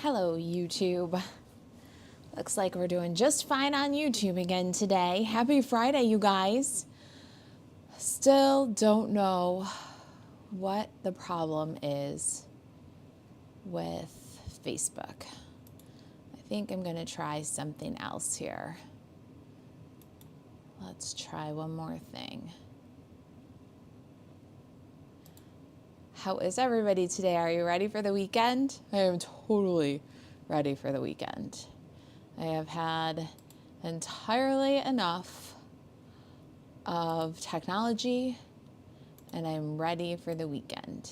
Hello, YouTube. Looks like we're doing just fine on YouTube again today. Happy Friday, you guys. Still don't know what the problem is with Facebook. I think I'm going to try something else here. Let's try one more thing. How is everybody today? Are you ready for the weekend? I am totally ready for the weekend. I have had entirely enough of technology, and I'm ready for the weekend.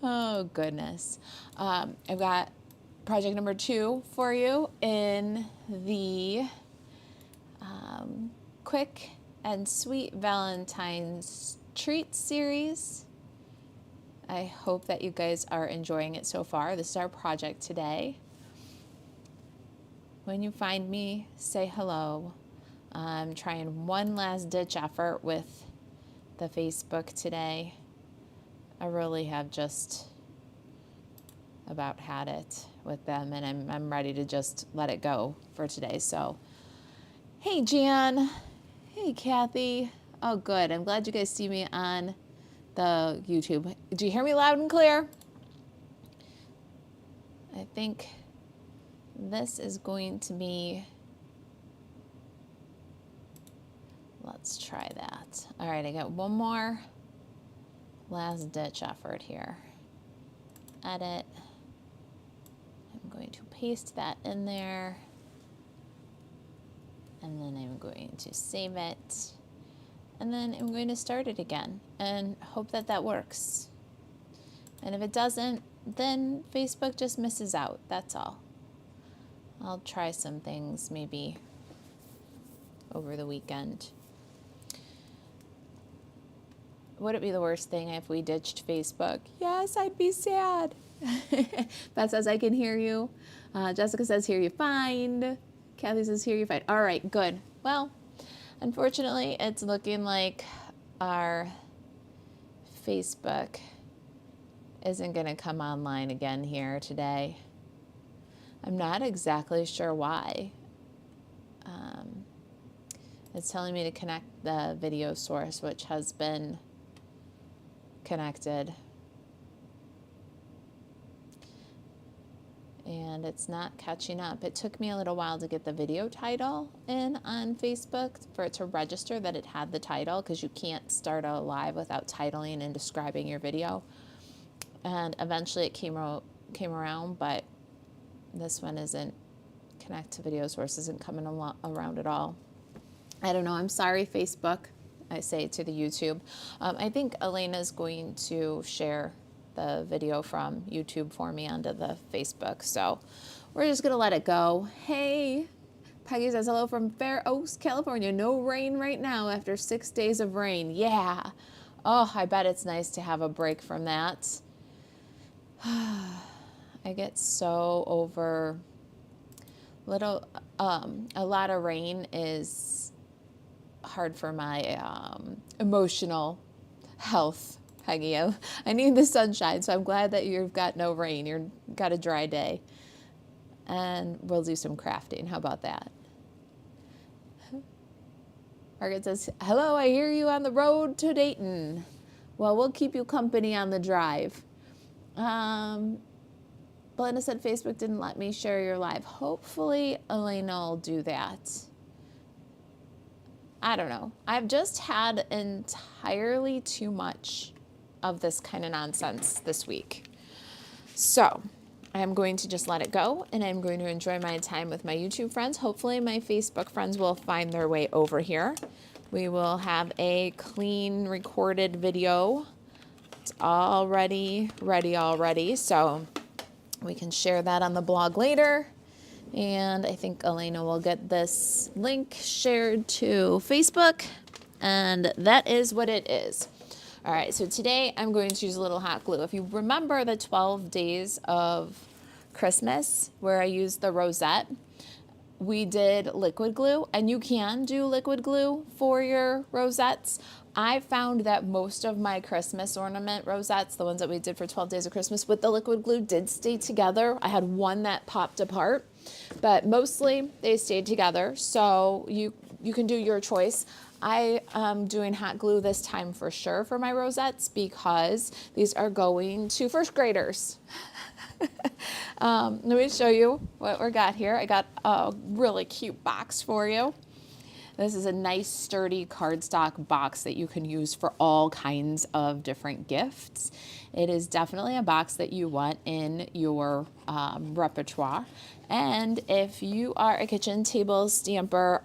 Oh, goodness. I've got project number 2 for you in the quick and sweet Valentine's treat series. I hope that you guys are enjoying it so far. This is our project today. When you find me, say hello. I'm trying one last ditch effort with the Facebook today. I really have just about had it with them, and I'm ready to just let it go for today. So, hey Jan, hey Kathy. Oh, good. I'm glad you guys see me on the YouTube. Do you hear me loud and clear? I think this is going to be, let's try that. All right, I got one more last ditch effort here. Edit. I'm going to paste that in there. And then I'm going to save it. And then I'm going to start it again and hope that that works. And if it doesn't, then Facebook just misses out. That's all. I'll try some things maybe over the weekend. Would it be the worst thing if we ditched Facebook? Yes, I'd be sad. Beth says, I can hear you. Jessica says, hear you fine. Kathy says, hear you fine. All right, good. Well, unfortunately, it's looking like our Facebook isn't going to come online again here today. I'm not exactly sure why. It's telling me to connect the video source, which has been connected. And it's not catching up. It took me a little while to get the video title in on Facebook for it to register that it had the title, because you can't start a live without titling and describing your video. And eventually it came around, but this one isn't, connect to video source isn't coming around at all. I don't know. I'm sorry, Facebook. I say to the YouTube. I think Elena's going to share the video from YouTube for me onto the Facebook. So we're just going to let it go. Hey, Peggy says hello from Fair Oaks, California. No rain right now after 6 days of rain. Yeah. Oh, I bet it's nice to have a break from that. I get so over a lot of rain is hard for my emotional health. Peggy, I need the sunshine, so I'm glad that you've got no rain. You've got a dry day. And we'll do some crafting. How about that? Margaret says, hello, I hear you on the road to Dayton. Well, we'll keep you company on the drive. Belinda said Facebook didn't let me share your live. Hopefully Elena will do that. I don't know. I've just had entirely too much of this kind of nonsense this week. So I'm going to just let it go, and I'm going to enjoy my time with my YouTube friends. Hopefully my Facebook friends will find their way over here. We will have a clean recorded video. It's already ready already, so we can share that on the blog later. And I think Elena will get this link shared to Facebook, and that is what it is. All right, so today I'm going to use a little hot glue. If you remember the 12 days of Christmas where I used the rosette, we did liquid glue, and you can do liquid glue for your rosettes. I found that most of my Christmas ornament rosettes, the ones that we did for 12 Days of Christmas with the liquid glue, did stay together. I had one that popped apart, but mostly they stayed together. So you can do your choice. I am doing hot glue this time for sure for my rosettes because these are going to first graders. Let me show you what we got here. I got a really cute box for you. This is a nice sturdy cardstock box that you can use for all kinds of different gifts. It is definitely a box that you want in your repertoire. And if you are a kitchen table stamper,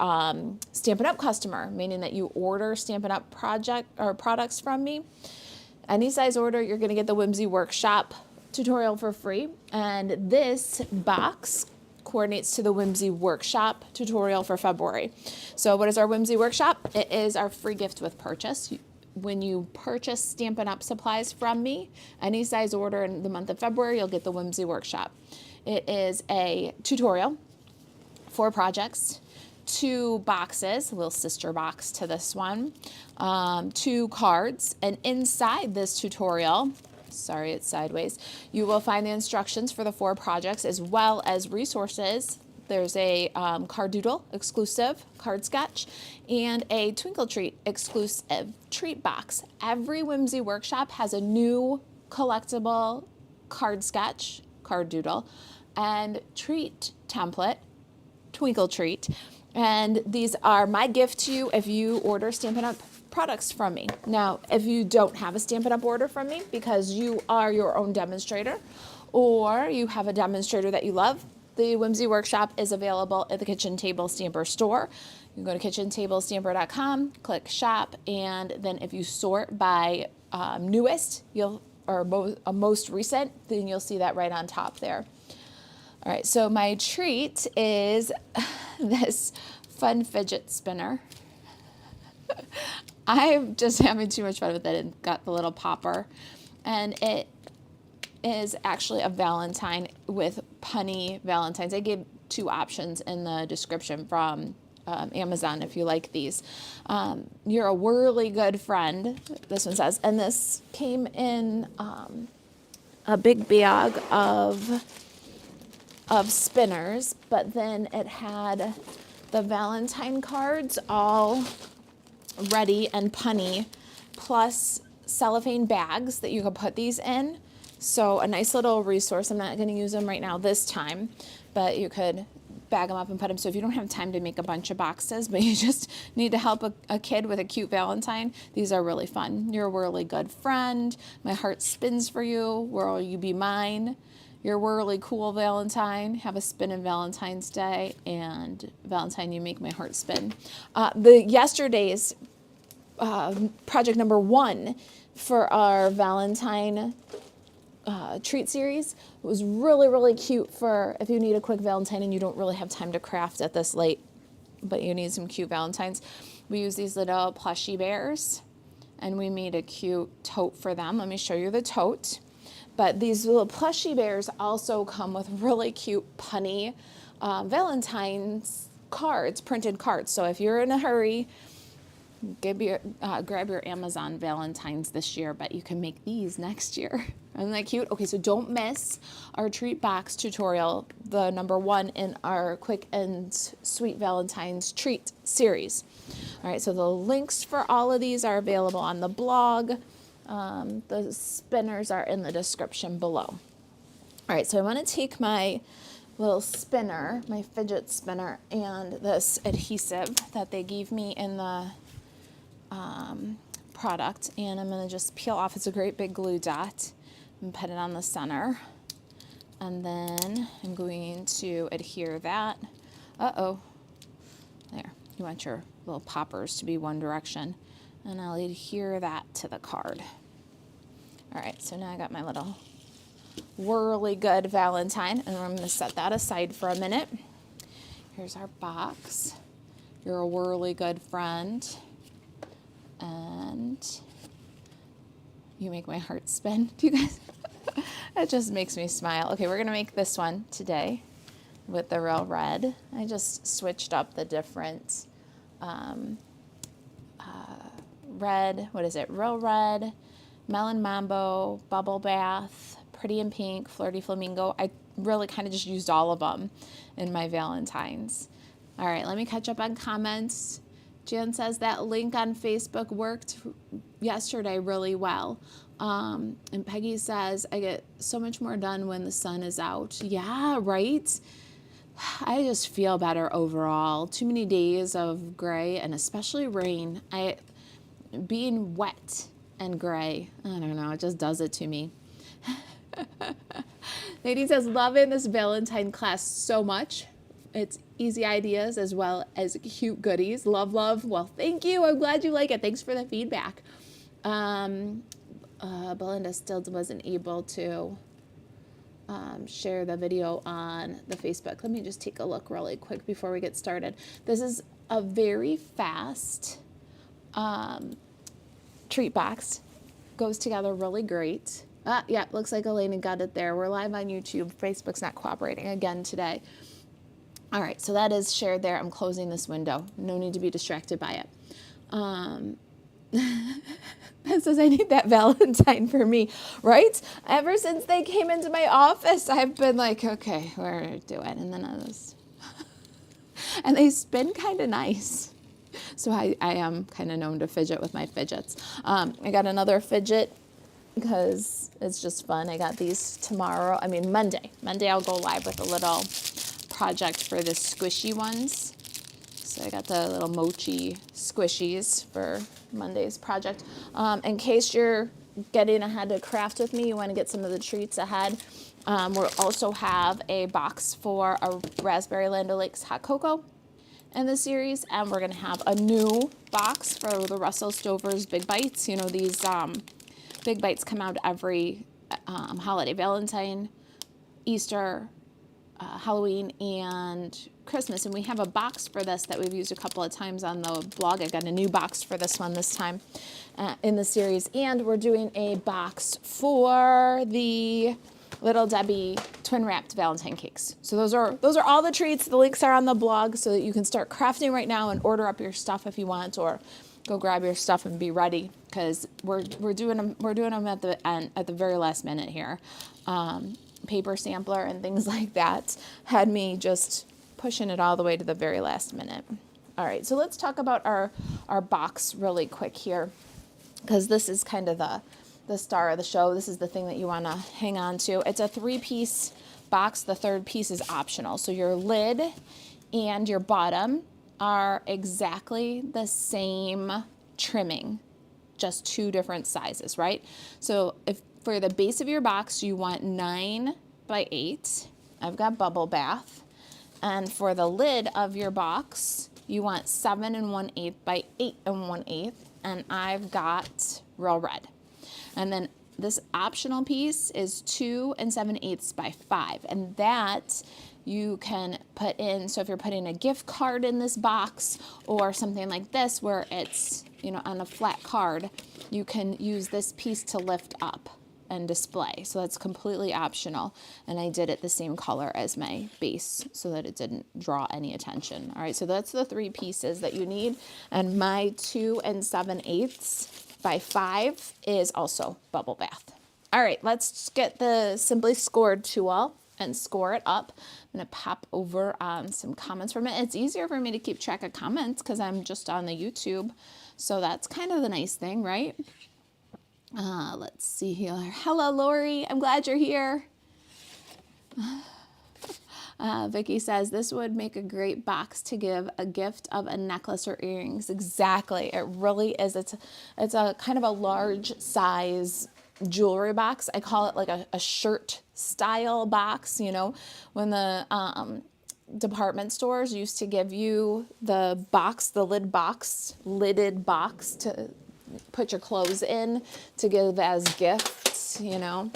Stampin' Up customer, meaning that you order Stampin' Up project or products from me, any size order, you're going to get the Whimsy Workshop tutorial for free. And this box coordinates to the Whimsy Workshop tutorial for February. So what is our Whimsy Workshop? It is our free gift with purchase. When you purchase Stampin' Up supplies from me, any size order in the month of February, you'll get the Whimsy Workshop. It is a tutorial, 4 projects, 2 boxes, a little sister box to this one, 2 cards, and inside this tutorial, sorry, it's sideways, you will find the instructions for the 4 projects as well as resources. There's a card doodle exclusive card sketch and a Twinkle Treat exclusive treat box. Every Whimsy Workshop has a new collectible card sketch, card doodle, and treat template, Twinkle Treat. And these are my gift to you if you order Stampin' Up products from me. Now, if you don't have a Stampin' Up order from me because you are your own demonstrator or you have a demonstrator that you love, the Whimsy Workshop is available at the Kitchen Table Stamper store. You can go to kitchentablestamper.com, click shop, and then if you sort by newest, most recent, then you'll see that right on top there. All right, so my treat is this fun fidget spinner. I'm just having too much fun with it and got the little popper. And it is actually a Valentine with punny Valentines. I gave 2 options in the description from Amazon if you like these. You're a whirly good friend, this one says. And this came in a big bag of spinners, but then it had the Valentine cards all ready and punny, plus cellophane bags that you can put these in. So a nice little resource. I'm not going to use them right now this time, but you could bag them up and put them. So if you don't have time to make a bunch of boxes, but you just need to help a kid with a cute Valentine, these are really fun. You're a really good friend. My heart spins for you. Will you be mine? You're a really cool Valentine. Have a spin in Valentine's Day, and Valentine, you make my heart spin. Yesterday's project number 1 for our Valentine treat series was really, really cute for if you need a quick Valentine and you don't really have time to craft at this late, but you need some cute Valentines. We use these little plushy bears, and we made a cute tote for them. Let me show you the tote. But these little plushy bears also come with really cute punny Valentine's cards, printed cards. So if you're in a hurry, grab your Amazon Valentines this year, but you can make these next year. Isn't that cute? Okay, so don't miss our treat box tutorial, the number 1 in our quick and sweet Valentine's treat series. All right, so the links for all of these are available on the blog. The spinners are in the description below. All right, so I want to take my little spinner, my fidget spinner, and this adhesive that they gave me in the product, and I'm going to just peel off. It's a great big glue dot and put it on the center. And then I'm going to adhere that. There. You want your little poppers to be one direction. And I'll adhere that to the card. All right, so now I got my little whirly good Valentine, and I'm going to set that aside for a minute. Here's our box. You're a whirly good friend, and you make my heart spin. Do you guys? It just makes me smile. Okay, we're going to make this one today. with the real red. I just switched up the different red, what is it? Real red, melon mambo, bubble bath, pretty in pink, flirty flamingo. I really kind of just used all of them in my Valentines. All right, let me catch up on comments. Jan says that link on Facebook worked yesterday really well. And Peggy says, I get so much more done when the sun is out. Yeah, right? I just feel better overall. Too many days of gray and especially rain. Being wet and gray, I don't know, it just does it to me. Nadine says, loving this Valentine class so much. It's easy ideas as well as cute goodies. Love, love. Well, thank you. I'm glad you like it. Thanks for the feedback. Belinda still wasn't able to share the video on the Facebook. Let me just take a look really quick before we get started. This is a very fast treat box. Goes together really great. Yeah, looks like Elena got it there. We're live on YouTube. Facebook's not cooperating again today. All right, so that is shared there. I'm closing this window. No need to be distracted by it. That says I need that Valentine for me, right? Ever since they came into my office, I've been like, okay, we're doing, and then I was, and they spin kind of nice. So I am kind of known to fidget with my fidgets. I got another fidget because it's just fun. I got these Monday. Monday I'll go live with a little project for the squishy ones. So I got the little mochi squishies for Monday's project. In case you're getting ahead to craft with me, you want to get some of the treats ahead. We'll also have a box for a Raspberry Land O'Lakes hot cocoa in the series, and we're going to have a new box for the Russell Stover's Big Bites. You know, these Big Bites come out every holiday, Valentine, Easter, Halloween, and Christmas, and we have a box for this that we've used a couple of times on the blog. I've got a new box for this one this time in the series, and we're doing a box for the Little Debbie twin wrapped Valentine cakes. So those are all the treats. The links are on the blog so that you can start crafting right now and order up your stuff if you want, or go grab your stuff and be ready, because we're doing them at the end, at the very last minute here. Paper sampler and things like that had me just pushing it all the way to the very last minute. All right, so let's talk about our box really quick here, because this is kind of the star of the show. This is the thing that you want to hang on to. It's a 3-piece box. The third piece is optional. So your lid and your bottom are exactly the same trimming, just 2 different sizes, right? So if for the base of your box you want 9 by 8, I've got bubble bath. And for the lid of your box, you want 7 1/8 by 8 1/8, and I've got real red. And then this optional piece is 2 7/8 by 5, and that you can put in. So if you're putting a gift card in this box or something like this where it's, you know, on a flat card, you can use this piece to lift up and display. So that's completely optional, and I did it the same color as my base so that it didn't draw any attention. All right, so that's the 3 pieces that you need, and my 2 7/8 by 5 is also bubble bath. All right, let's get the Simply Scored tool and score it up. I'm gonna pop over on some comments from it. It's easier for me to keep track of comments because I'm just on the YouTube, so that's kind of the nice thing, right? Let's see here. Hello, Lori. I'm glad you're here. Vicky says, this would make a great box to give a gift of a necklace or earrings. Exactly. It really is. It's a kind of a large size jewelry box. I call it like a shirt style box. You know, when the department stores used to give you the box, the lidded box to put your clothes in to give as gifts, you know.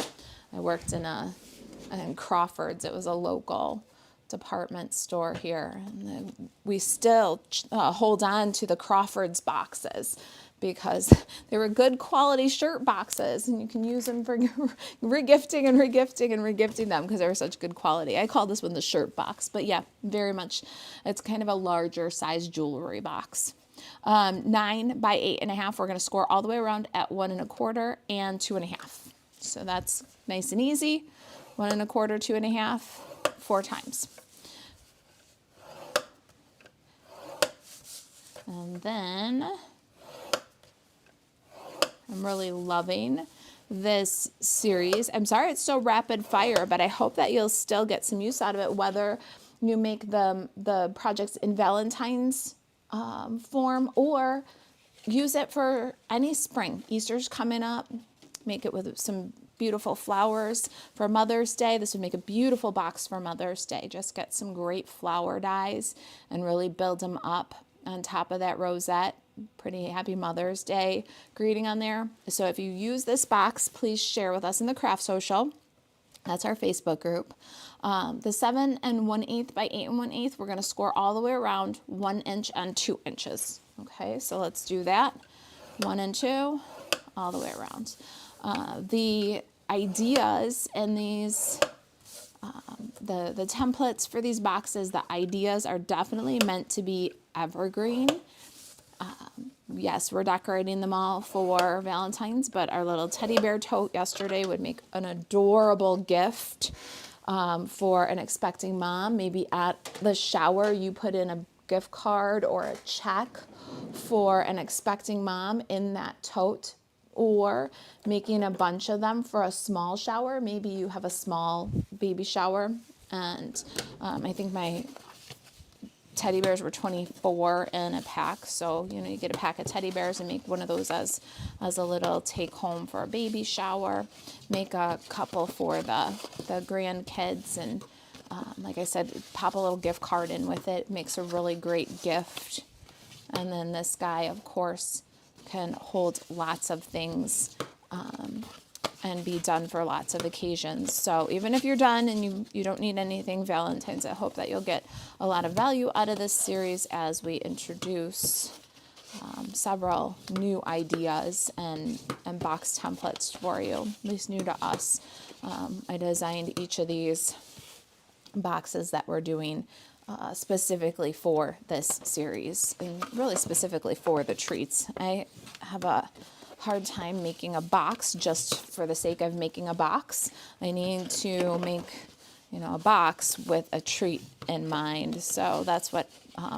I worked in Crawford's. It was a local department store here. And then we still hold on to the Crawford's boxes because they were good quality shirt boxes, and you can use them for regifting and regifting and regifting them because they were such good quality. I call this one the shirt box, but yeah, very much, it's kind of a larger size jewelry box. 9 by 8.5, we're going to score all the way around at 1 1/4 and 2 1/2. So that's nice and easy. 1 1/4, 2 1/2, 4 times. And then I'm really loving this series. I'm sorry it's so rapid fire, but I hope that you'll still get some use out of it, whether you make the projects in Valentine's form or use it for any spring. Easter's coming up. Make it with some beautiful flowers for Mother's Day. This would make a beautiful box for Mother's Day. Just get some great flower dies and really build them up on top of that rosette. Pretty happy Mother's Day greeting on there. So if you use this box, please share with us in the Craft Social. That's our Facebook group. The 7 1/8 by 8 1/8, we're going to score all the way around 1 inch and 2 inches. Okay, so let's do that. 1 and 2, all the way around. The ideas in these, the templates for these boxes, the ideas are definitely meant to be evergreen. Yes, we're decorating them all for Valentine's, but our little teddy bear tote yesterday would make an adorable gift for an expecting mom. Maybe at the shower, you put in a gift card or a check for an expecting mom in that tote, or making a bunch of them for a small shower. Maybe you have a small baby shower, and I think my teddy bears were 24 in a pack, so you get a pack of teddy bears and make one of those as a little take home for a baby shower. Make a couple for the grandkids, and like I said, pop a little gift card in with it. Makes a really great gift. And then this guy, of course, can hold lots of things and be done for lots of occasions. So even if you're done and you don't need anything Valentine's, I hope that you'll get a lot of value out of this series as we introduce several new ideas and box templates for you, at least new to us. I designed each of these boxes that we're doing specifically for this series, and really specifically for the treats. I have a hard time making a box just for the sake of making a box. I need to make, a box with a treat in mind. So that's what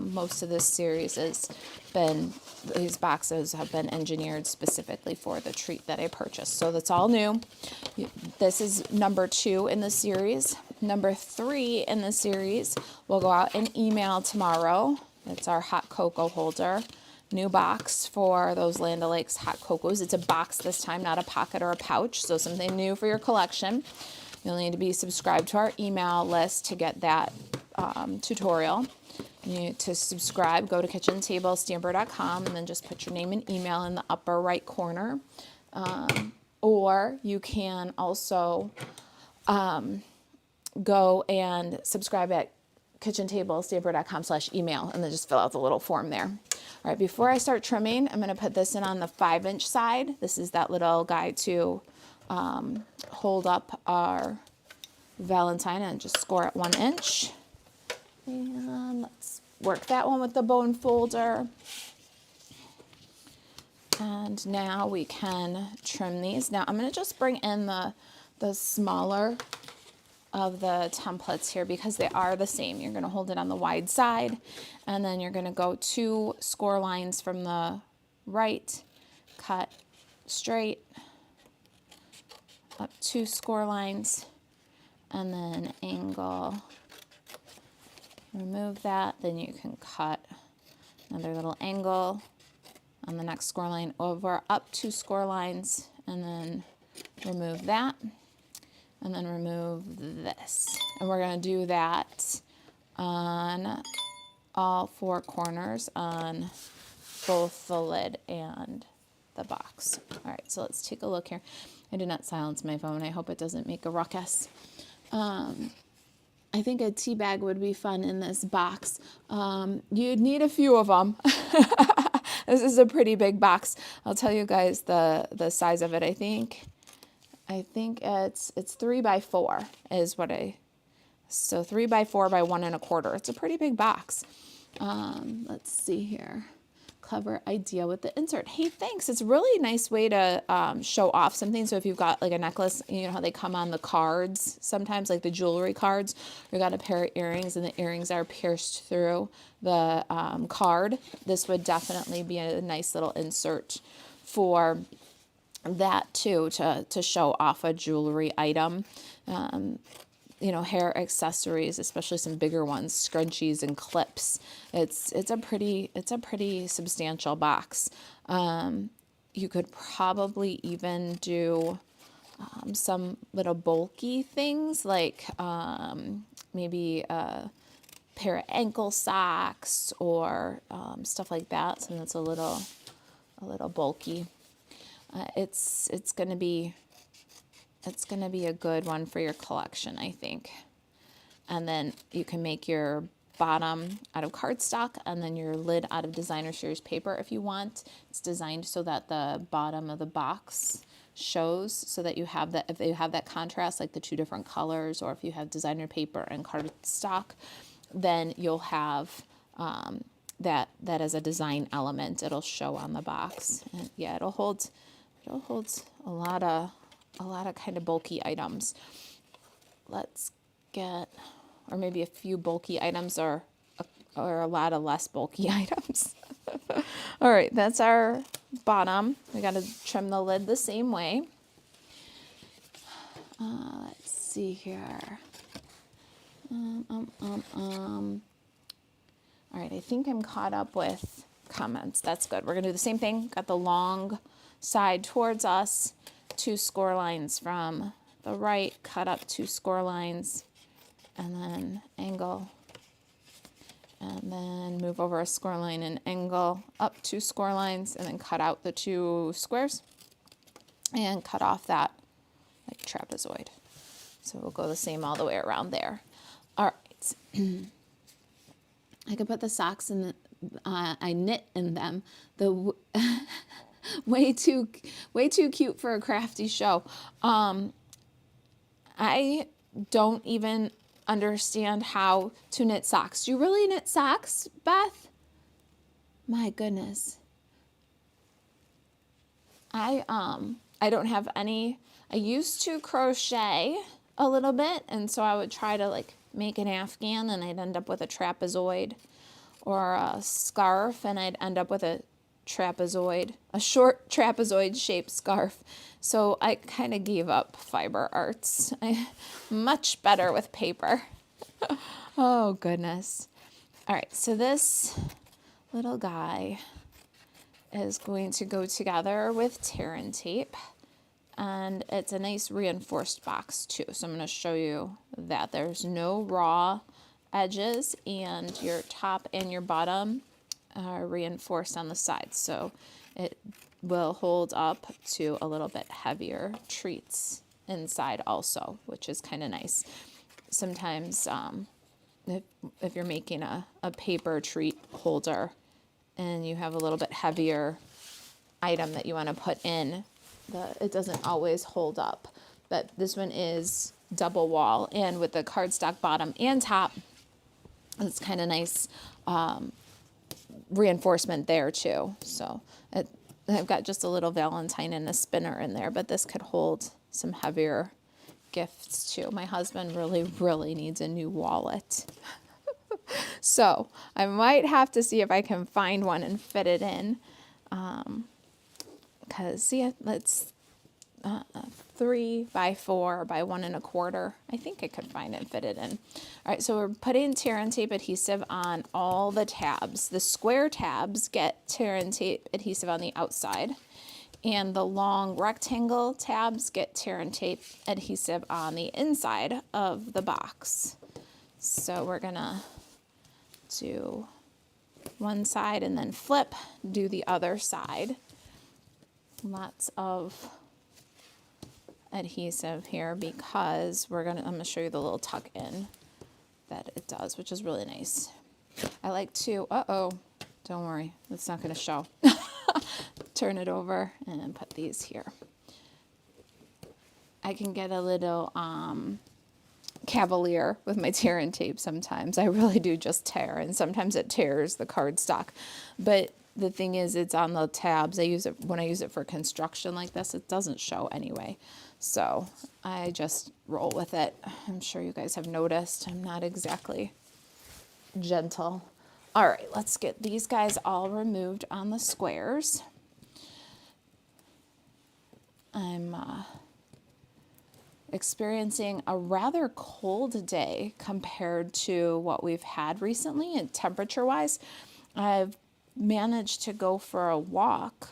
most of this series has been. These boxes have been engineered specifically for the treat that I purchased. So that's all new. This is number 2 in the series. Number 3 in the series will go out in email tomorrow. It's our hot cocoa holder. New box for those Land O'Lakes hot cocos. It's a box this time, not a pocket or a pouch, so something new for your collection. You'll need to be subscribed to our email list to get that tutorial. To subscribe, go to kitchentablestamper.com and then just put your name and email in the upper right corner. Or you can also go and subscribe at kitchentablestamper.com/email and then just fill out the little form there. All right, before I start trimming, I'm going to put this in on the 5-inch side. This is that little guy to hold up our Valentine, and just score at 1 inch. And let's work that one with the bone folder. And now we can trim these. Now I'm going to just bring in the smaller of the templates here because they are the same. You're going to hold it on the wide side, and then you're going to go 2 score lines from the right, cut straight, up 2 score lines, and then angle, remove that. Then you can cut another little angle on the next score line over, up 2 score lines, and then remove that. And then remove this. And we're going to do that on all 4 corners on both the lid and the box. All right, so let's take a look here. I did not silence my phone. I hope it doesn't make a ruckus. I think a tea bag would be fun in this box. You'd need a few of them. This is a pretty big box. I'll tell you guys the size of it. I think it's 3 by 4 is what so 3 by 4 by 1 1/4. It's a pretty big box. Let's see here. Clever idea with the insert. Hey, thanks. It's a really nice way to show off something. So if you've got like a necklace, you know how they come on the cards sometimes, like the jewelry cards. You got a pair of earrings and the earrings are pierced through the card. This would definitely be a nice little insert for that too, to show off a jewelry item. You know, hair accessories, especially some bigger ones, scrunchies and clips. It's a pretty substantial box. You could probably even do some little bulky things like maybe a pair of ankle socks or stuff like that. Something that's a little bulky. It's gonna be a good one for your collection, I think. And then you can make your bottom out of cardstock and then your lid out of designer series paper if you want. It's designed so that the bottom of the box shows, so that you have that, if you have that contrast, like the 2 different colors, or if you have designer paper and cardstock, then you'll have that as a design element. It'll show on the box. And yeah, it'll hold a lot of kind of bulky items. Let's get, or maybe a few bulky items or a lot of less bulky items. All right, that's our bottom. We got to trim the lid the same way. Let's see here. All right, I think I'm caught up with comments. That's good. We're going to do the same thing. Got the long side towards us. 2 score lines from the right, cut up 2 score lines, and then angle, and then move over a score line and angle up 2 score lines, and then cut out the 2 squares and cut off that like trapezoid. So we'll go the same all the way around there. All right. I could put the socks in the, I knit in them. The way too cute for a crafty show. I don't even understand how to knit socks. Do you really knit socks, Beth? My goodness. I don't have any. I used to crochet a little bit, and so I would try to like make an afghan, and I'd end up with a trapezoid, or a scarf, and I'd end up with a trapezoid, a short trapezoid shaped scarf. So I kind of gave up fiber arts. Much better with paper. Oh goodness. All right, so this little guy is going to go together with tear and tape, and it's a nice reinforced box too. So I'm going to show you that there's no raw edges, and your top and your bottom are reinforced on the sides, so it will hold up to a little bit heavier treats inside also, which is kind of nice. Sometimes if you're making a paper treat holder and you have a little bit heavier item that you want to put in, it doesn't always hold up. But this one is double wall, and with the cardstock bottom and top, it's kind of nice reinforcement there too. So I've got just a little Valentine and a spinner in there, but this could hold some heavier gifts too. My husband really needs a new wallet. So I might have to see if I can find one and fit it in. Because yeah, let's 3 by 4 by 1 1/4. I think I could find it and fit it in. All right, so we're putting tear and tape adhesive on all the tabs. The square tabs get tear and tape adhesive on the outside, and the long rectangle tabs get tear and tape adhesive on the inside of the box. So we're gonna do one side and then flip, do the other side. Lots of adhesive here because I'm gonna show you the little tuck in that it does, which is really nice. I like to, don't worry, it's not going to show. Turn it over and put these here. I can get a little cavalier with my tear and tape sometimes. I really do just tear, and sometimes it tears the cardstock. But the thing is, it's on the tabs. I use it when I use it for construction like this. It doesn't show anyway. So I just roll with it. I'm sure you guys have noticed I'm not exactly gentle. All right, let's get these guys all removed on the squares. I'm experiencing a rather cold day compared to what we've had recently, and temperature-wise. I've managed to go for a walk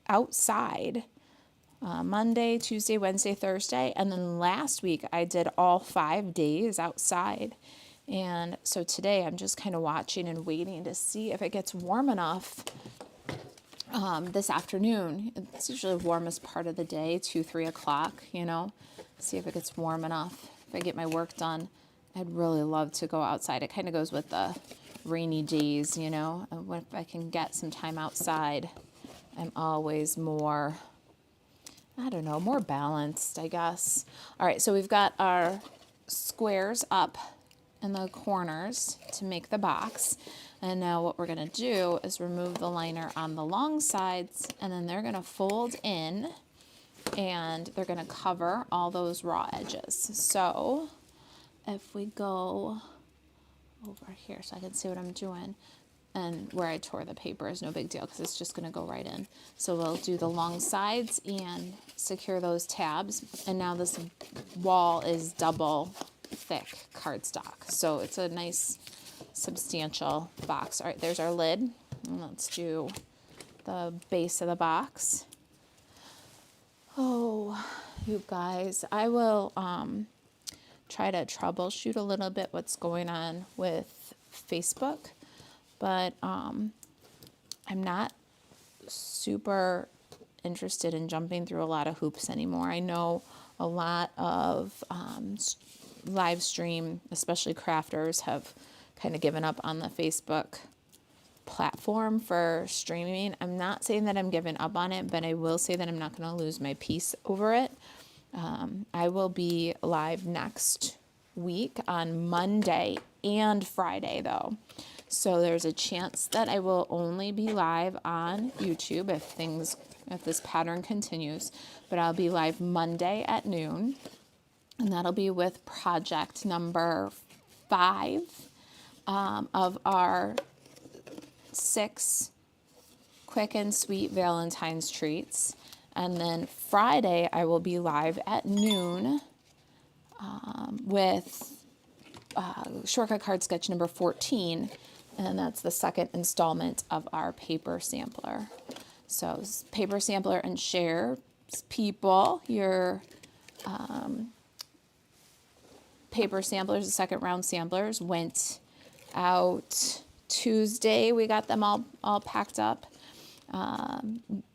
outside Monday, Tuesday, Wednesday, Thursday, and then last week I did all 5 days outside. And so today I'm just kind of watching and waiting to see if it gets warm enough this afternoon. It's usually the warmest part of the day, 2, 3 o'clock, you know. See if it gets warm enough. If I get my work done, I'd really love to go outside. It kind of goes with the rainy days, you know. If I can get some time outside, I'm always more, I don't know, more balanced, I guess. All right, so we've got our squares up in the corners to make the box. And now what we're going to do is remove the liner on the long sides, and then they're going to fold in, and they're going to cover all those raw edges. So if we go over here so I can see what I'm doing, and where I tore the paper is no big deal because it's just going to go right in. So we'll do the long sides and secure those tabs. And now this wall is double thick cardstock. So it's a nice substantial box. All right, there's our lid. And let's do the base of the box. Oh, you guys, I will try to troubleshoot a little bit what's going on with Facebook, but I'm not super interested in jumping through a lot of hoops anymore. I know a lot of live stream, especially crafters, have kind of given up on the Facebook platform for streaming. I'm not saying that I'm giving up on it, but I will say that I'm not going to lose my peace over it. I will be live next week on Monday and Friday, though. So there's a chance that I will only be live on YouTube if this pattern continues. But I'll be live Monday at noon, and that'll be with project number 5 of our 6 quick and sweet Valentine's treats. And then Friday, I will be live at noon with shortcut card sketch number 14. And that's the second installment of our paper sampler. So paper sampler and share people. Your paper samplers, the second round samplers, went out Tuesday. We got them all packed up.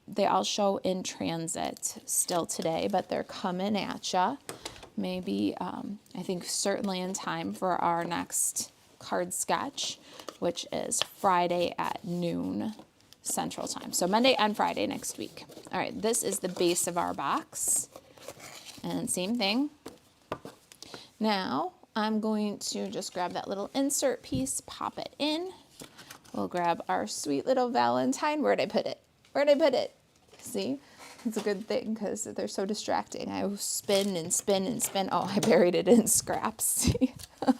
They all show in transit still today, but they're coming at ya. Maybe, I think certainly in time for our next card sketch, which is Friday at noon Central Time. So Monday and Friday next week. All right, this is the base of our box. And same thing. Now, I'm going to just grab that little insert piece, pop it in. We'll grab our sweet little Valentine. Where'd I put it? Where'd I put it? See? It's a good thing because they're so distracting. I spin and spin and spin. Oh, I buried it in scraps. See? All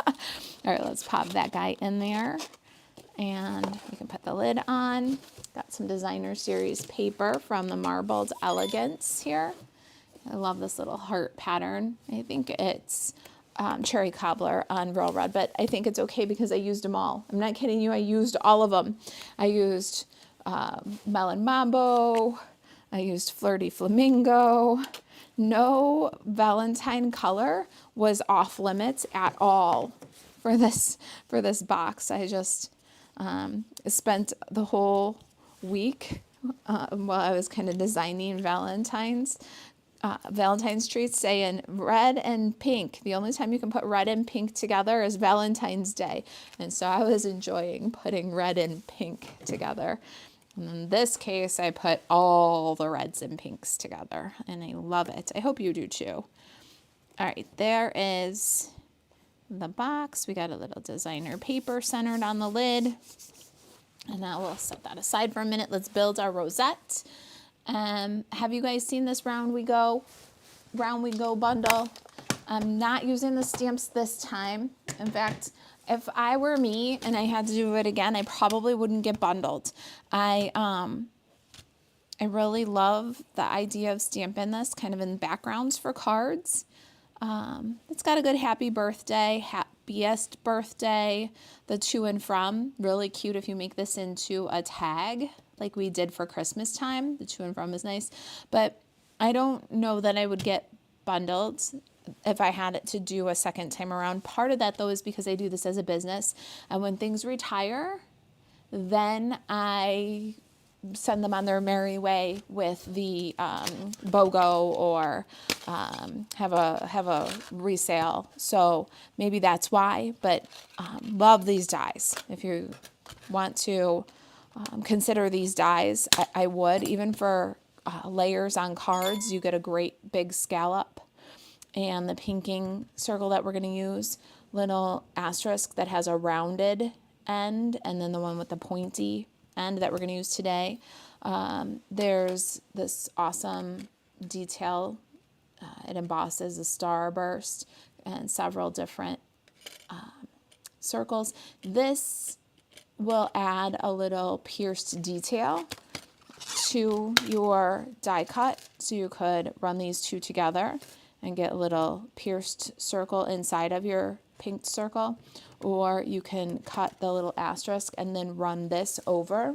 right, let's pop that guy in there. And we can put the lid on. Got some designer series paper from the Marbled Elegance here. I love this little heart pattern. I think it's cherry cobbler on Royal Red, but I think it's okay because I used them all. I'm not kidding you. I used all of them. I used Melon Mambo. I used Flirty Flamingo. No Valentine color was off limits at all for this box. I just spent the whole week while I was kind of designing Valentines Valentine's treats saying red and pink. The only time you can put red and pink together is Valentine's Day. And so I was enjoying putting red and pink together. And in this case, I put all the reds and pinks together, and I love it. I hope you do too. All right, there is the box. We got a little designer paper centered on the lid. And now we'll set that aside for a minute. Let's build our rosette. Have you guys seen this Round We Go bundle? I'm not using the stamps this time. In fact, if I were me and I had to do it again, I probably wouldn't get bundled. I really love the idea of stamping this kind of in backgrounds for cards. It's got a good happy birthday, happiest birthday, the to and from. Really cute if you make this into a tag like we did for Christmas time. The to and from is nice. But I don't know that I would get bundled if I had it to do a second time around. Part of that, though, is because I do this as a business. And when things retire, then I send them on their merry way with the BOGO or have a resale. So maybe that's why, but love these dies. If you want to consider these dies, I would. Even for layers on cards, you get a great big scallop. And the pinking circle that we're going to use, little asterisk that has a rounded end, and then the one with the pointy end that we're going to use today. There's this awesome detail. It embosses a starburst and several different circles. This will add a little pierced detail to your die cut, so you could run these two together and get a little pierced circle inside of your pinked circle, or you can cut the little asterisk and then run this over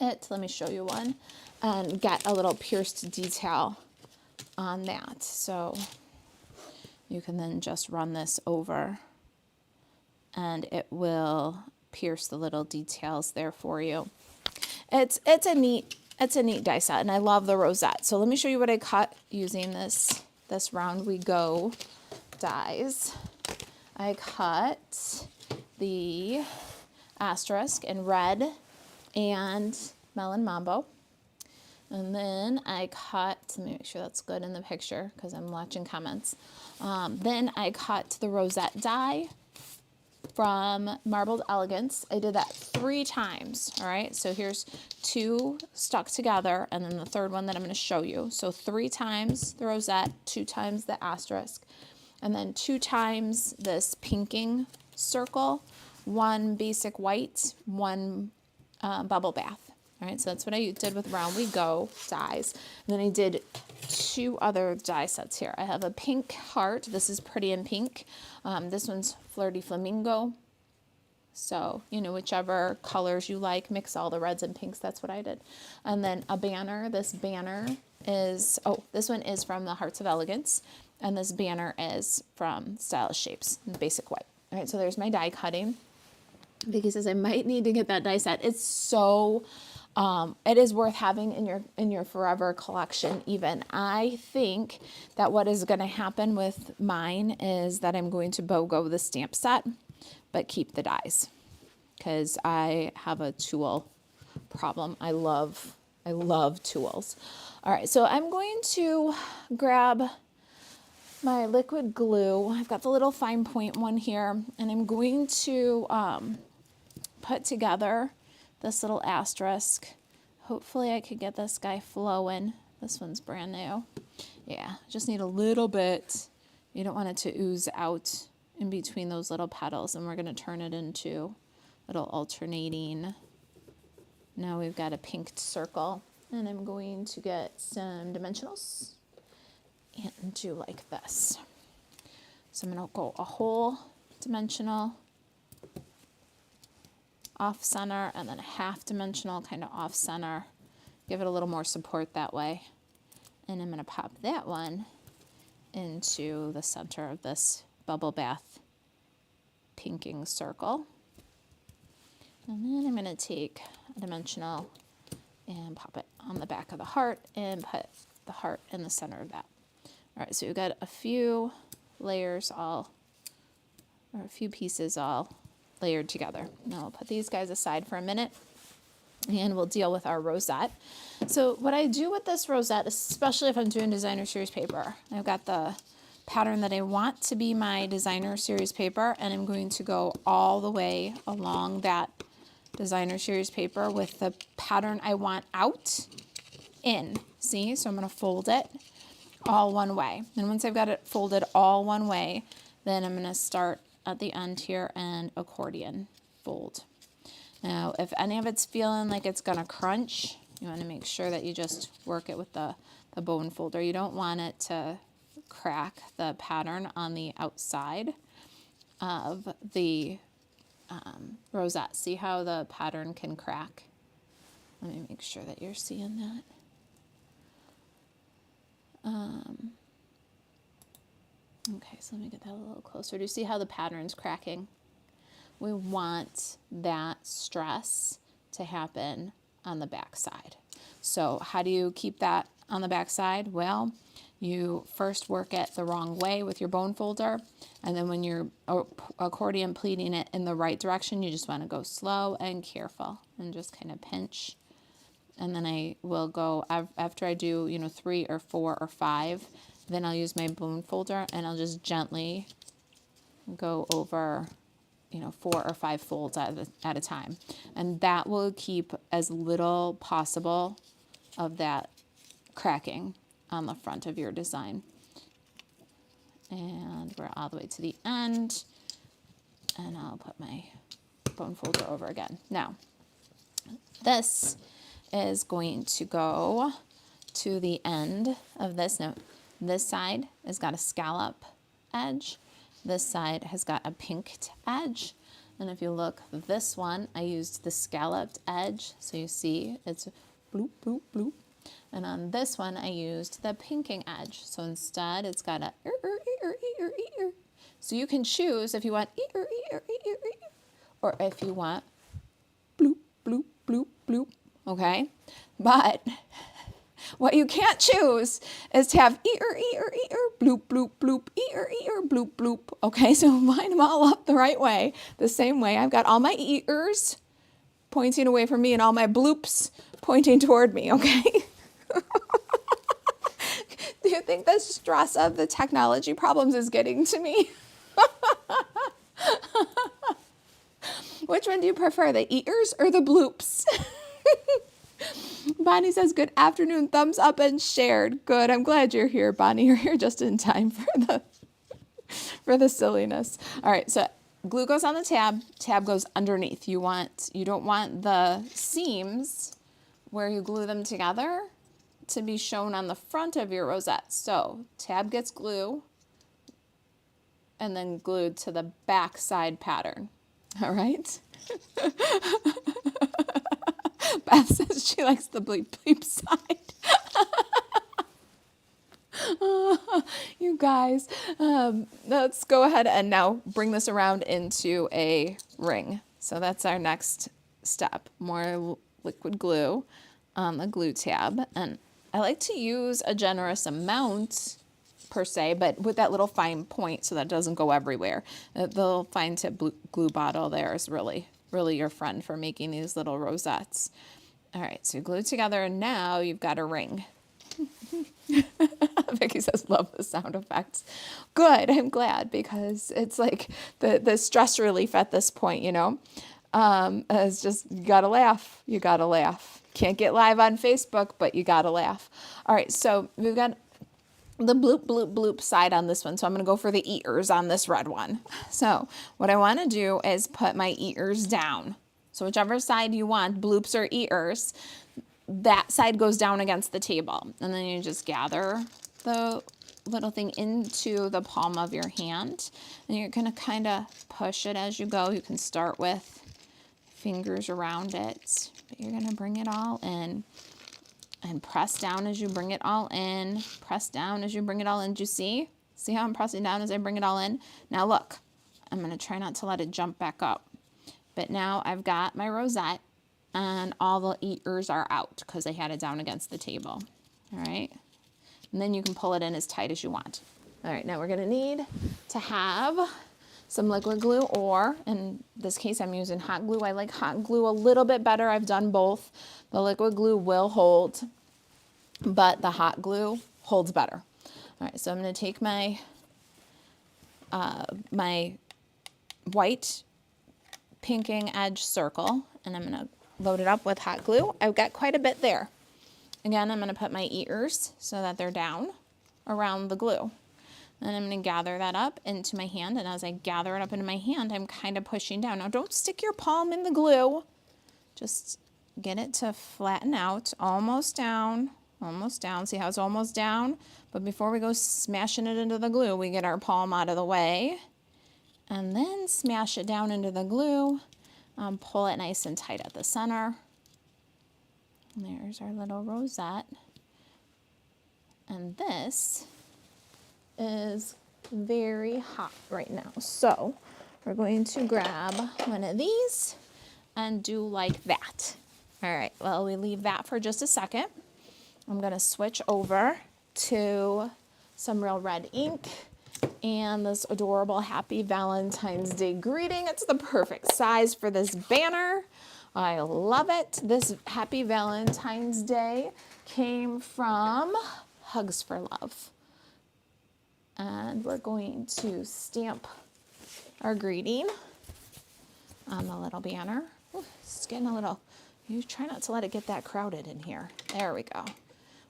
it. Let me show you one, and get a little pierced detail on that. So you can then just run this over and it will pierce the little details there for you. It's a neat die set, and I love the rosette. So let me show you what I cut using this Round We Go dies. I cut the asterisk in red and Melon Mambo. And then I cut, let me make sure that's good in the picture because I'm watching comments. Then I cut the rosette die from Marbled Elegance. I did that 3 times, all right? So here's 2 stuck together, and then the third one that I'm going to show you. So 3 times the rosette, 2 times the asterisk, and then 2 times this pinking circle, 1 basic white, 1 bubble bath. All right, so that's what I did with Round We Go dies. And then I did 2 other die sets here. I have a pink heart. This is Pretty in Pink. This one's Flirty Flamingo. So, you know, whichever colors you like, mix all the reds and pinks. That's what I did. And then a banner. This banner is, this one is from the Hearts of Elegance. And this banner is from Stylish Shapes, in basic white. All right, so there's my die cutting. Vicky says I might need to get that die set. It's so... it is worth having in your forever collection even. I think that what is going to happen with mine is that I'm going to BOGO the stamp set, but keep the dies because I have a tool problem. I love tools. All right, so I'm going to grab my liquid glue. I've got the little fine point one here, and I'm going to put together this little asterisk. Hopefully I could get this guy flowing. This one's brand new. Yeah, just need a little bit. You don't want it to ooze out in between those little petals, and we're going to turn it into little alternating. Now we've got a pinked circle, and I'm going to get some dimensionals and do like this. So I'm going to go a whole dimensional off center, and then a half dimensional kind of off center. Give it a little more support that way. And I'm going to pop that one into the center of this bubble bath pinking circle. And then I'm going to take a dimensional and pop it on the back of the heart and put the heart in the center of that. All right, so we've got a few layers all, or a few pieces all layered together. Now I'll put these guys aside for a minute and we'll deal with our rosette. So what I do with this rosette, especially if I'm doing designer series paper, I've got the pattern that I want to be my designer series paper, and I'm going to go all the way along that designer series paper with the pattern I want out in. See, so I'm going to fold it all one way. And once I've got it folded all one way, then I'm going to start at the end here and accordion fold. Now, if any of it's feeling like it's going to crunch, you want to make sure that you just work it with the bone folder. You don't want it to crack the pattern on the outside of the rosette. See how the pattern can crack? Let me make sure that you're seeing that. Okay, so let me get that a little closer. Do you see how the pattern's cracking? We want that stress to happen on the back side. So how do you keep that on the back side? Well, you first work it the wrong way with your bone folder, and then when you're accordion pleating it in the right direction, you just want to go slow and careful and just kind of pinch. And then I will go, after I do, 3 or 4 or 5, then I'll use my bone folder and I'll just gently go over, 4 or 5 folds at a time. And that will keep as little possible of that cracking on the front of your design. And we're all the way to the end. And I'll put my bone folder over again. Now, this is going to go to the end of this. Now, this side has got a scallop edge. This side has got a pinked edge. And if you look, this one, I used the scalloped edge. So you see it's bloop, bloop, bloop. And on this one, I used the pinking edge. So instead, it's got a So you can choose if you want or if you want bloop, bloop, bloop, bloop. Okay? But what you can't choose is to have bloop, bloop, bloop, bloop, bloop. Okay, so line them all up the right way, the same way. I've got all my ears pointing away from me and all my bloops pointing toward me, okay? Do you think the stress of the technology problems is getting to me? Which one do you prefer, the ears or the bloops? Bonnie says, good afternoon, thumbs up and shared. Good, I'm glad you're here, Bonnie. You're here just in time for the silliness. All right, so glue goes on the tab goes underneath. You don't want the seams where you glue them together to be shown on the front of your rosette. So tab gets glue and then glued to the back side pattern. All right? Beth says she likes the bleep bleep side. You guys, let's go ahead and now bring this around into a ring. So that's our next step. More liquid glue on the glue tab. And I like to use a generous amount per se, but with that little fine point so that it doesn't go everywhere. The little fine tip glue bottle there is really your friend for making these little rosettes. All right, so glue together, and now you've got a ring. Vicky says, love the sound effects. Good, I'm glad, because it's like the stress relief at this point, It's just, you gotta laugh. Can't get live on Facebook, but you gotta laugh. All right, so we've got the bloop, bloop, bloop side on this one. So I'm going to go for the ears on this red one. So what I want to do is put my ears down. So whichever side you want, bloops or ears, that side goes down against the table. And then you just gather the little thing into the palm of your hand. And you're going to kind of push it as you go. You can start with fingers around it, but you're going to bring it all in. And press down as you bring it all in. Press down as you bring it all in. Do you see? See how I'm pressing down as I bring it all in? Now look, I'm going to try not to let it jump back up. But now I've got my rosette and all the ears are out because I had it down against the table. All right. And then you can pull it in as tight as you want. All right, now we're gonna need to have some liquid glue, or in this case, I'm using hot glue. I like hot glue a little bit better. I've done both. The liquid glue will hold, but the hot glue holds better. All right, so I'm gonna take my, my white pinking edge circle, and I'm gonna load it up with hot glue. I've got quite a bit there. Again, I'm gonna put my ears so that they're down around the glue. And I'm gonna gather that up into my hand, and as I gather it up into my hand, I'm kind of pushing down. Now don't stick your palm in the glue. Just get it to flatten out, almost down, almost down. See how it's almost down? But before we go smashing it into the glue, we get our palm out of the way, and then smash it down into the glue. Pull it nice and tight at the center. And there's our little rosette. And this is very hot right now. So we're going to grab one of these and do like that. All right, well, we leave that for just a second. I'm gonna switch over to some real red ink and this adorable Happy Valentine's Day greeting. It's the perfect size for this banner. I love it. This Happy Valentine's Day came from Hugs for Love. And we're going to stamp our greeting on the little banner. Ooh, it's getting a little, you try not to let it get that crowded in here. There we go.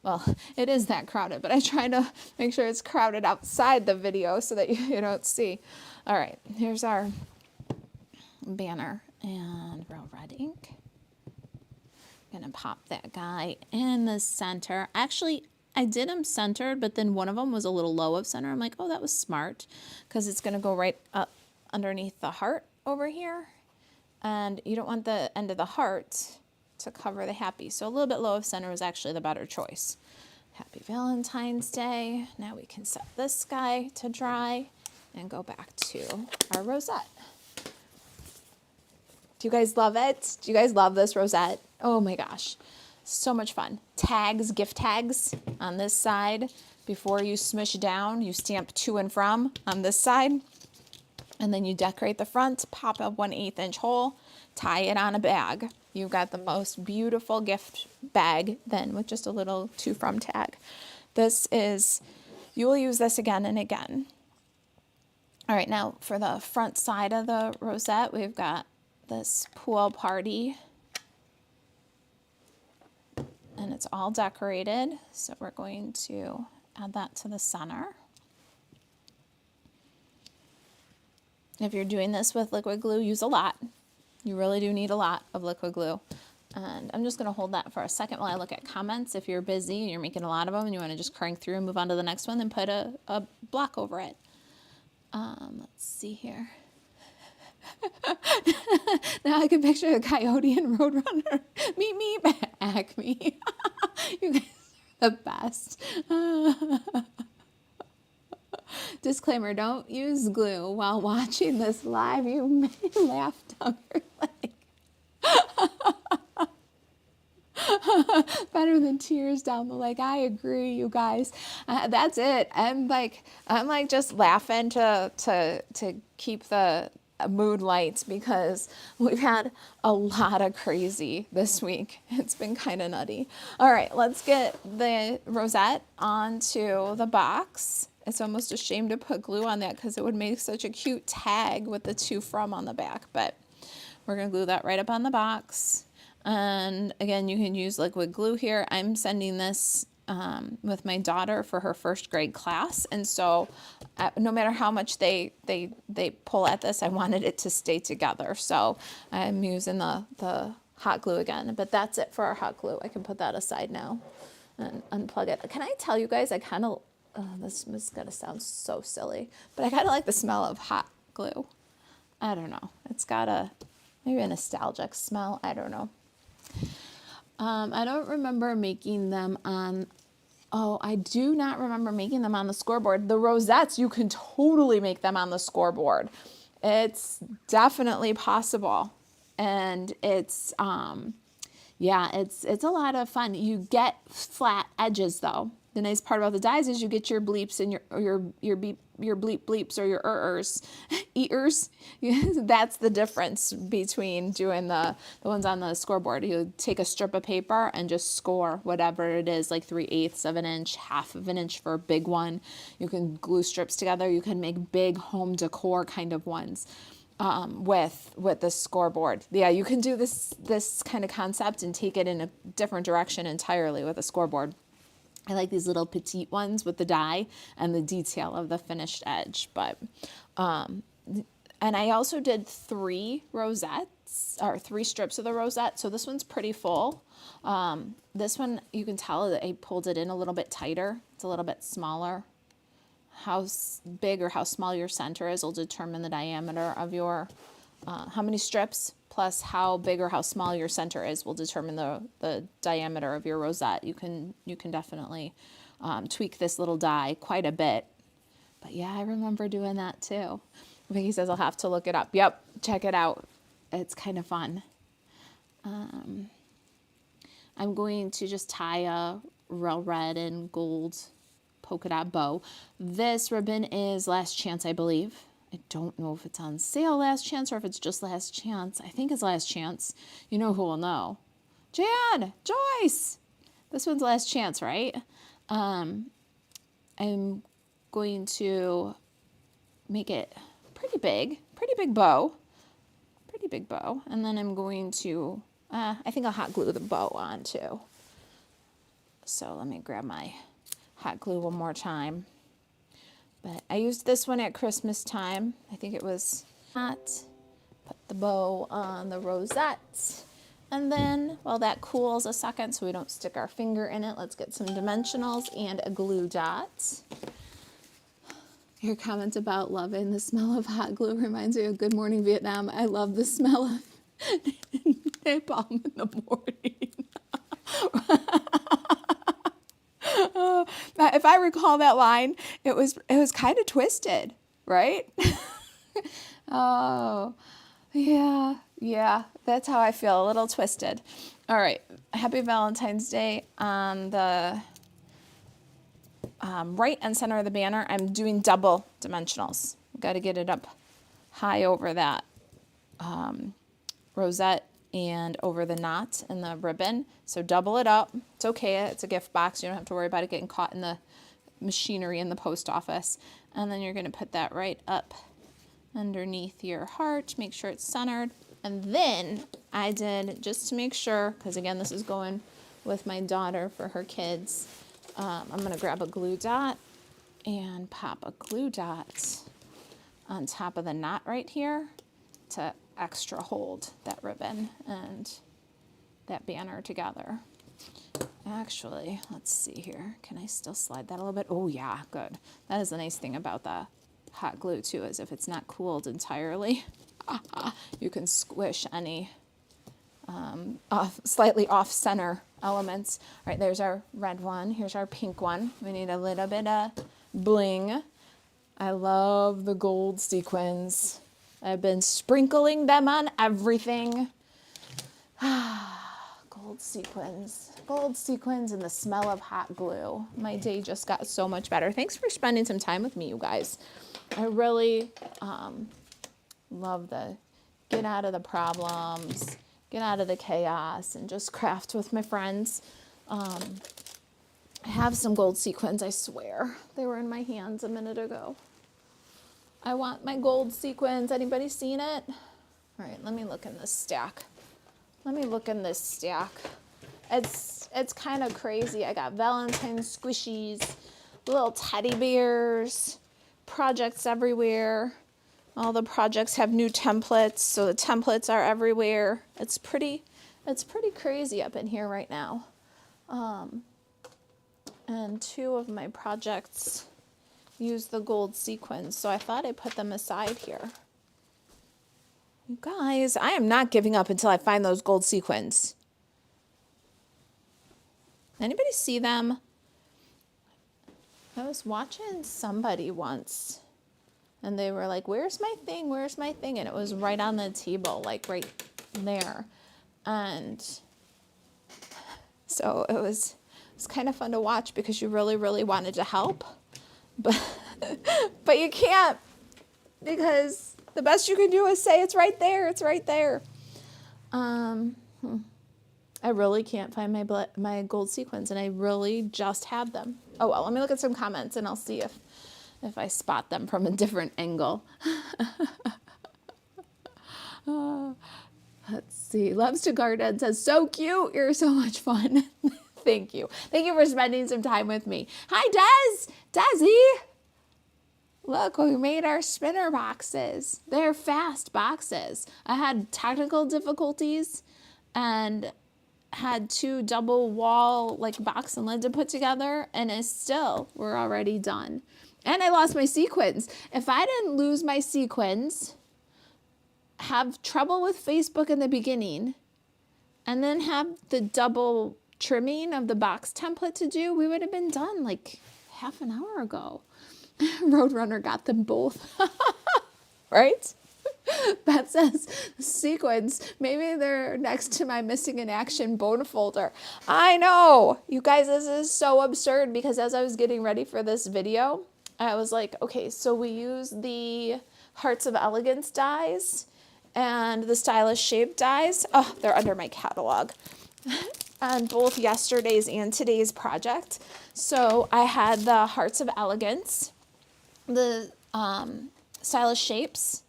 Well, it is that crowded, but I try to make sure it's crowded outside the video so that you don't see. All right, here's our banner and real red ink. I'm gonna pop that guy in the center. Actually, I did them centered, but then one of them was a little low of center. I'm like, oh, that was smart, because it's gonna go right up underneath the heart over here. And you don't want the end of the heart to cover the happy. So a little bit low of center was actually the better choice. Happy Valentine's Day. Now we can set this guy to dry and go back to our rosette. Do you guys love it? Do you guys love this rosette? Oh my gosh, so much fun. Tags, gift tags on this side. Before you smush down, you stamp to and from on this side. And then you decorate the front, pop a 1/8 inch hole, tie it on a bag. You've got the most beautiful gift bag then with just a little to from tag. This is, you will use this again and again. All right, now for the front side of the rosette, we've got this pool party. And it's all decorated. So we're going to add that to the center. If you're doing this with liquid glue, use a lot. You really do need a lot of liquid glue. And I'm just gonna hold that for a second while I look at comments. If you're busy and you're making a lot of them and you wanna just crank through and move on to the next one, then put a block over it. Let's see here. Now I can picture the Coyote and Roadrunner. Meet me at Acme. You guys are the best. Disclaimer, don't use glue while watching this live. You may laugh down your leg. Better than tears down the leg. I agree, you guys. That's it. I'm like just laughing to keep the mood light, because we've had a lot of crazy this week. It's been kind of nutty. All right, let's get the rosette onto the box. It's almost a shame to put glue on that because it would make such a cute tag with the to from on the back, but we're gonna glue that right up on the box. And again, you can use liquid glue here. I'm sending this with my daughter for her first grade class, and so no matter how much they pull at this, I wanted it to stay together. So I'm using the hot glue again, but that's it for our hot glue. I can put that aside now and unplug it. Can I tell you guys, I kind of, this is gonna sound so silly, but I kind of like the smell of hot glue. I don't know. It's got maybe a nostalgic smell. I don't know. I don't remember making them on, I do not remember making them on the scoreboard. The rosettes, you can totally make them on the scoreboard. It's definitely possible. And it's, yeah, it's a lot of fun. You get flat edges though. The nice part about the dies is you get your bleeps and your bleep bleeps or your ers, ears. That's the difference between doing the ones on the scoreboard. You take a strip of paper and just score whatever it is, like 3/8 of an inch, 1/2 of an inch for a big one. You can glue strips together. You can make big home decor kind of ones with the scoreboard. Yeah, you can do this kind of concept and take it in a different direction entirely with a scoreboard. I like these little petite ones with the die and the detail of the finished edge. But, and I also did 3 rosettes, or 3 strips of the rosette. So this one's pretty full. This one, you can tell that I pulled it in a little bit tighter. It's a little bit smaller. How big or how small your center is will determine the diameter of your, how many strips plus how big or how small your center is will determine the diameter of your rosette. You can definitely tweak this little die quite a bit. But yeah, I remember doing that too. Vicky says I'll have to look it up. Yep, check it out. It's kind of fun. I'm going to just tie a real red and gold polka dot bow. This ribbon is Last Chance, I believe. I don't know if it's on sale Last Chance or if it's just Last Chance. I think it's Last Chance. You know who will know. Jan, Joyce. This one's Last Chance, right? I'm going to make it pretty big bow. Pretty big bow. And then I'm going to, I think I'll hot glue the bow on too. So let me grab my hot glue one more time. But I used this one at Christmas time. I think it was hot. Put the bow on the rosette. And then, while that cools a second so we don't stick our finger in it, let's get some dimensionals and a glue dot. Your comment about loving the smell of hot glue reminds me of Good Morning Vietnam. I love the smell of napalm in the morning. If I recall that line, it was kind of twisted, right? Oh, yeah, that's how I feel, a little twisted. All right, happy Valentine's Day. On the right and center of the banner, I'm doing double dimensionals. Got to get it up high over that rosette and over the knot and the ribbon. So double it up. It's okay. It's a gift box. You don't have to worry about it getting caught in the machinery in the post office. And then you're going to put that right up underneath your heart. Make sure it's centered. And then I did, just to make sure, because again, this is going with my daughter for her kids, I'm going to grab a glue dot and pop a glue dot on top of the knot right here to extra hold that ribbon and that banner together. Actually, let's see here. Can I still slide that a little bit? Oh yeah, good. That is the nice thing about the hot glue too, is if it's not cooled entirely, you can squish any slightly off-center elements. All right, there's our red one. Here's our pink one. We need a little bit of bling. I love the gold sequins. I've been sprinkling them on everything. Gold sequins. Gold sequins and the smell of hot glue. My day just got so much better. Thanks for spending some time with me, you guys. I really love the get out of the problems, get out of the chaos, and just craft with my friends. I have some gold sequins, I swear. They were in my hands a minute ago. I want my gold sequins. Anybody seen it? All right, let me look in this stack. It's kind of crazy. I got Valentine squishies, little teddy bears, projects everywhere. All the projects have new templates, so the templates are everywhere. It's pretty crazy up in here right now. And 2 of my projects use the gold sequins, so I thought I'd put them aside here. You guys, I am not giving up until I find those gold sequins. Anybody see them? I was watching somebody once, and they were like, where's my thing? Where's my thing? And it was right on the table, like right there. And so it was It's kind of fun to watch because you really, really wanted to help, but, but you can't, because the best you can do is say, it's right there, it's right there. I really can't find my gold sequins, and I really just had them. Oh well, let me look at some comments and I'll see if I spot them from a different angle. Let's see. Loves to Garden says, so cute. You're so much fun. Thank you. Thank you for spending some time with me. Hi, Desi. Look, we made our spinner boxes. They're fast boxes. I had technical difficulties and had 2 double wall like box and lid to put together, and we're already done. And I lost my sequins. If I didn't lose my sequins, have trouble with Facebook in the beginning, and then have the double trimming of the box template to do, we would have been done like half an hour ago. Roadrunner got them both. Right? That says sequins. Maybe they're next to my missing in action bone folder. I know. You guys, this is so absurd, because as I was getting ready for this video, I was like, okay, so we use the Hearts of Elegance dies and the Stylish Shape dies. Oh, they're under my catalog. On both yesterday's and today's project. So I had the Hearts of Elegance, the Stylish Shapes,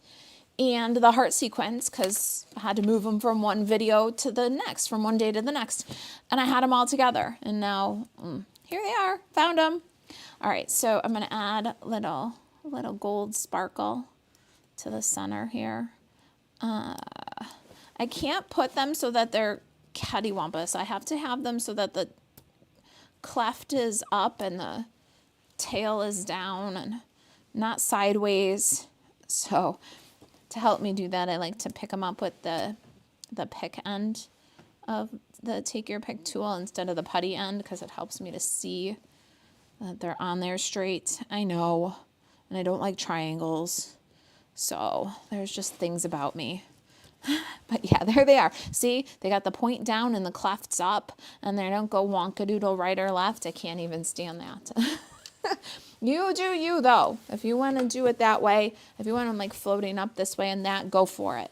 and the heart sequins, because I had to move them from one video to the next, from one day to the next. And I had them all together. And now, here they are. Found them. All right, so I'm going to add a little gold sparkle to the center here. I can't put them so that they're cattywampus. I have to have them so that the cleft is up and the tail is down and not sideways. So to help me do that, I like to pick them up with the pick end of the Take Your Pick tool instead of the putty end, because it helps me to see that they're on there straight. I know, and I don't like triangles, so there's just things about me. But yeah, there they are. See, they got the point down and the clefts up, and they don't go wonkadoodle right or left. I can't even stand that. You do you, though. If you want to do it that way, if you want them like floating up this way and that, go for it.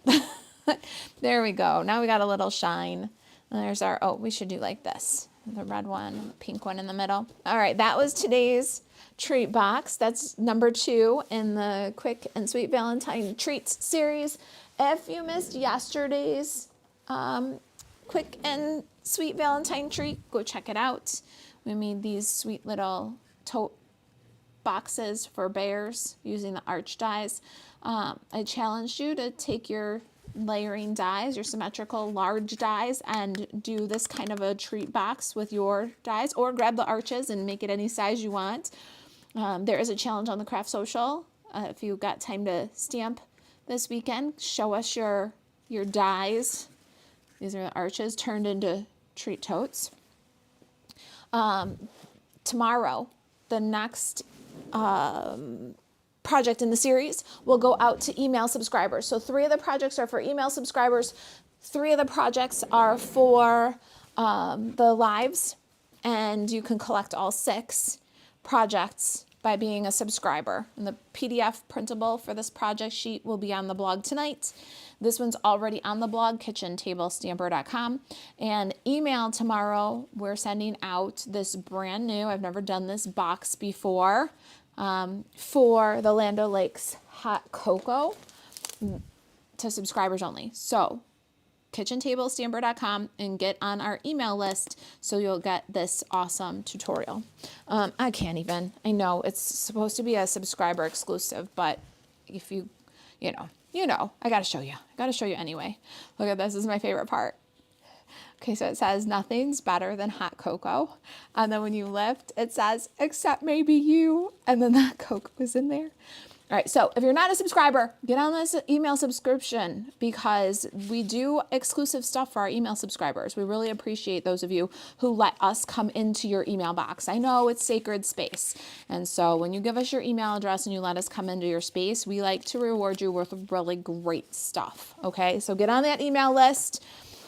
There we go. Now we got a little shine. And there's our, oh, we should do like this. The red one, the pink one in the middle. All right, that was today's treat box. That's number 2 in the Quick and Sweet Valentine Treats series. If you missed yesterday's Quick and Sweet Valentine treat, go check it out. We made these sweet little tote boxes for bears using the arch dies. I challenged you to take your layering dies, your symmetrical large dies, and do this kind of a treat box with your dies, or grab the arches and make it any size you want. There is a challenge on the Craft Social. If you've got time to stamp this weekend, show us your dies. These are the arches turned into treat totes. Tomorrow, the next project in the series will go out to email subscribers. So 3 of the projects are for email subscribers. 3 of the projects are for the lives, and you can collect all 6 projects by being a subscriber. And the PDF printable for this project sheet will be on the blog tonight. This one's already on the blog, kitchentablestamper.com. And email tomorrow, we're sending out this brand new, I've never done this box before, for the Land O'Lakes hot cocoa to subscribers only. So kitchentablestamper.com and get on our email list so you'll get this awesome tutorial. I can't even, I know it's supposed to be a subscriber exclusive, but if you know, I gotta show you anyway. Look at this, is my favorite part. Okay, so it says nothing's better than hot cocoa. And then when you lift, it says, except maybe you. And then that cocoa is in there. All right, so if you're not a subscriber, get on this email subscription, because we do exclusive stuff for our email subscribers. We really appreciate those of you who let us come into your email box. I know it's sacred space. And so when you give us your email address and you let us come into your space, we like to reward you with really great stuff. Okay, so get on that email list.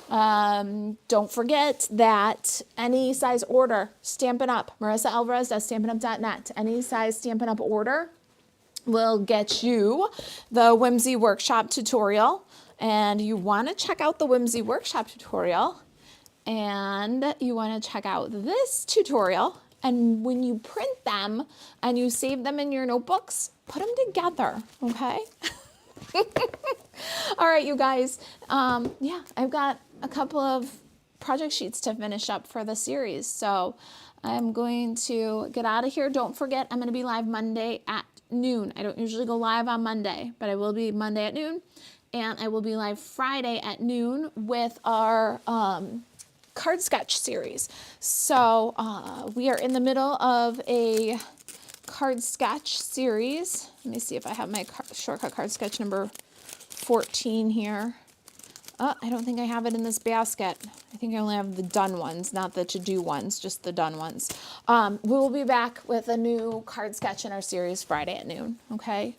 Don't forget that any size order, Stampin' Up, Marisa Alvarez at stampinup.net, any size Stampin' Up order will get you the Whimsy Workshop tutorial. And you want to check out the Whimsy Workshop tutorial, and you want to check out this tutorial. And when you print them and you save them in your notebooks, put them together, okay? All right, you guys. Yeah, I've got a couple of project sheets to finish up for the series. So I'm going to get out of here. Don't forget, I'm going to be live Monday at noon. I don't usually go live on Monday, but I will be Monday at noon. And I will be live Friday at noon with our card sketch series. So we are in the middle of a card sketch series. Let me see if I have my shortcut card sketch number 14 here. Oh, I don't think I have it in this basket. I think I only have the done ones, not the to-do ones, just the done ones. We will be back with a new card sketch in our series Friday at noon, okay?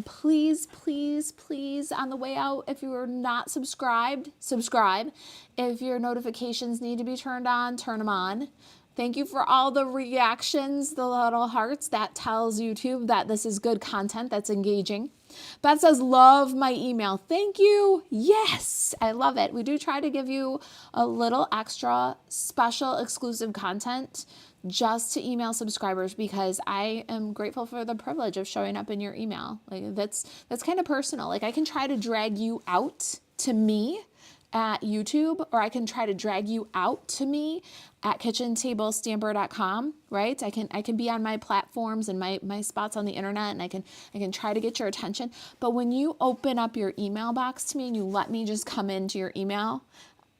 Please, please, please, on the way out, if you are not subscribed, subscribe. If your notifications need to be turned on, turn them on. Thank you for all the reactions, the little hearts. That tells YouTube that this is good content that's engaging. Beth says, love my email. Thank you. Yes, I love it. We do try to give you a little extra special exclusive content just to email subscribers, because I am grateful for the privilege of showing up in your email. Like that's kind of personal. Like I can try to drag you out to me at YouTube, or I can try to drag you out to me at kitchentablestamper.com, right? I can be on my platforms and my spots on the internet, and I can try to get your attention. But when you open up your email box to me and you let me just come into your email,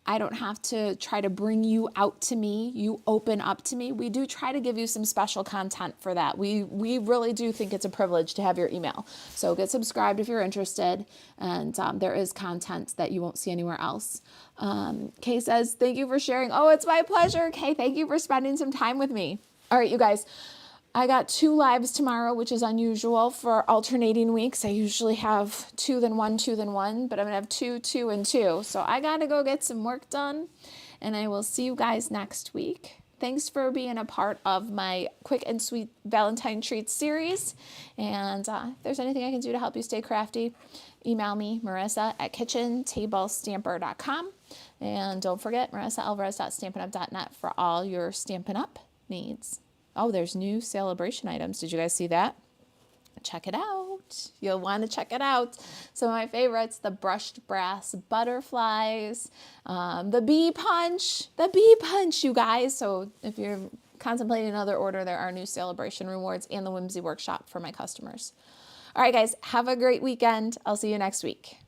I don't have to try to bring you out to me. You open up to me. We do try to give you some special content for that. We really do think it's a privilege to have your email. So get subscribed if you're interested. And there is content that you won't see anywhere else. Kay says, thank you for sharing. Oh, it's my pleasure. Kay, thank you for spending some time with me. All right, you guys. I got 2 lives tomorrow, which is unusual for alternating weeks. I usually have 2 then 1, 2 then 1, but I'm gonna have 2, 2, and 2. So I gotta go get some work done, and I will see you guys next week. Thanks for being a part of my quick and sweet Valentine treats series. And if there's anything I can do to help you stay crafty, email me, Marisa at kitchentablestamper.com. And don't forget, MarisaAlvarez.stampinup.net for all your Stampin' Up needs. Oh, there's new celebration items. Did you guys see that? Check it out. You'll want to check it out. Some of my favorites, the brushed brass butterflies, the bee punch, you guys. So if you're contemplating another order, there are new celebration rewards and the Whimsy Workshop for my customers. All right, guys, have a great weekend. I'll see you next week.